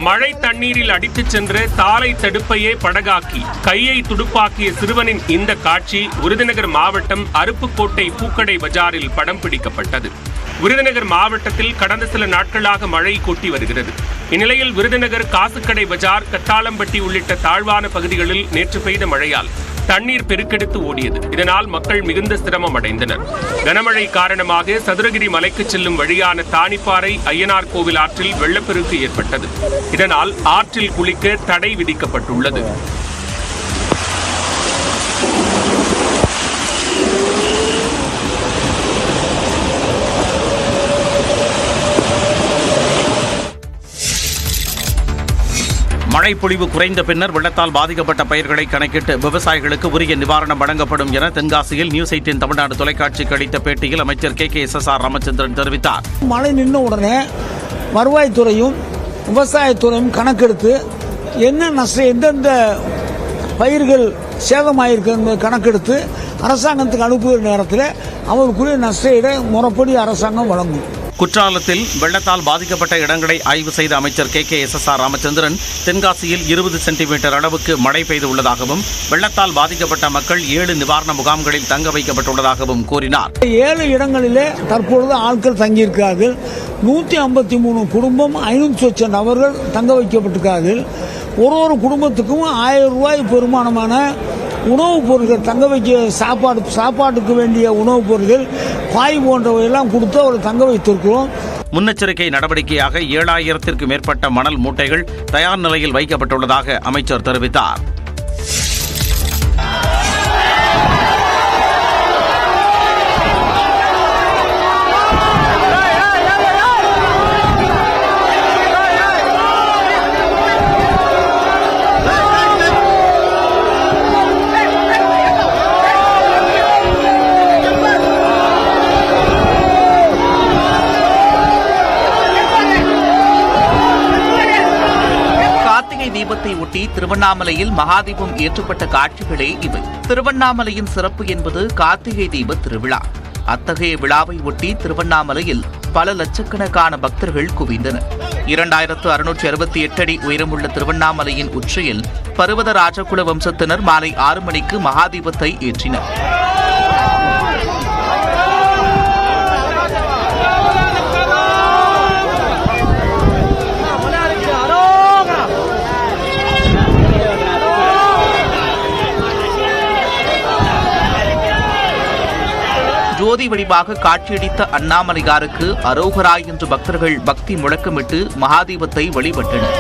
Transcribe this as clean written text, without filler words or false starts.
மழை தண்ணீரில் அடித்துச் சென்று தாரை தடுப்பையே படகாக்கி கையை துடுப்பாக்கிய சிறுவனின் இந்த காட்சி விருதுநகர் மாவட்டம் அருப்புக்கோட்டை பூக்கடை பஜாரில் படம் பிடிக்கப்பட்டது. விருதுநகர் மாவட்டத்தில் கடந்த சில நாட்களாக மழை கொட்டி வருகிறது. இந்நிலையில் விருதுநகர் காசுக்கடை பஜார், கத்தாளம்பட்டி உள்ளிட்ட தாழ்வான பகுதிகளில் நேற்று பெய்த மழையால் தண்ணீர் பெருக்கெடுத்து ஓடியது. இதனால் மக்கள் மிகுந்த சிரமம் அடைந்தனர். கனமழை காரணமாக சதுரகிரி மலைக்கு செல்லும் வழியான தானிப்பாறை ஐயனார் கோவில் ஆற்றில் வெள்ளப்பெருக்கு ஏற்பட்டது. இதனால் ஆற்றில் குளிக்க தடை விதிக்கப்பட்டுள்ளது. மழைப்பொழிவு குறைந்த பின்னர் வெள்ளத்தால் பாதிக்கப்பட்ட பயிர்களை கணக்கிட்டு விவசாயிகளுக்கு உரிய நிவாரணம் வழங்கப்படும் என தென்காசியில் நியூஸ் 18 தமிழ்நாடு தொலைக்காட்சிக்கு அளித்த பேட்டியில் அமைச்சர் KKSSR ராமச்சந்திரன் தெரிவித்தார். மழை நின்ற உடனே வருவாய்த்துறையும் விவசாயத்துறையும் கணக்கெடுத்து என்ன நஷ்டம், எந்தெந்த பயிர்கள் சேதமாயிருக்கு கணக்கெடுத்து அரசாங்கத்துக்கு அனுப்புகிற நேரத்தில் அவருக்குரிய நஷ்ட முறைப்படி அரசாங்கம் வழங்கும். குற்றாலத்தில் வெள்ளத்தால் பாதிக்கப்பட்ட இடங்களை ஆய்வு செய்த அமைச்சர் KKSSR ராமச்சந்திரன் தென்காசியில் 20 சென்டிமீட்டர் அளவுக்கு மழை பெய்துள்ளதாகவும் வெள்ளத்தால் பாதிக்கப்பட்ட மக்கள் 7 நிவாரண முகாம்களில் தங்க வைக்கப்பட்டுள்ளதாகவும் கூறினார். 7 இடங்களிலே தற்பொழுது ஆட்கள் தங்கியிருக்கிறார்கள். 153 குடும்பம் 500 லட்சம் நபர்கள் தங்க வைக்கப்பட்டிருக்கிறார்கள். ஒரு குடும்பத்துக்கும் 1000 ரூபாய் பெருமானமான உணவுப் பொருட்கள், தங்க வைக்க சாப்பாட்டுக்கு வேண்டிய உணவுப் பொருட்கள், காய் போன்றவையெல்லாம் கொடுத்து அவர்கள் தங்க வைத்திருக்கிறோம். முன்னெச்சரிக்கை நடவடிக்கையாக 7000த்திற்கும் மேற்பட்ட மணல் மூட்டைகள் தயார் நிலையில் வைக்கப்பட்டுள்ளதாக அமைச்சர் தெரிவித்தார். தீபத்தை ஒட்டி திருவண்ணாமலையில் மகாதீபம் ஏற்றப்பட்ட காட்சிகளே இவை. திருவண்ணாமலையின் சிறப்பு என்பது கார்த்திகை தீப திருவிழா. அத்தகைய விழாவை ஒட்டி திருவண்ணாமலையில் பல லட்சக்கணக்கான பக்தர்கள் குவிந்தனர். 2668 அடி உயரமுள்ள திருவண்ணாமலையின் உச்சியில் பர்வத ராஜகுல வம்சத்தினர் மாலை 6 மணிக்கு மகாதீபத்தை ஏற்றினர். ஜோதி வடிவாக காட்சியளித்த அண்ணாமலையாருக்கு அரோகரா என்று பக்தர்கள் பக்தி முழக்கமிட்டு மகாதீபத்தை வழிபட்டனர்.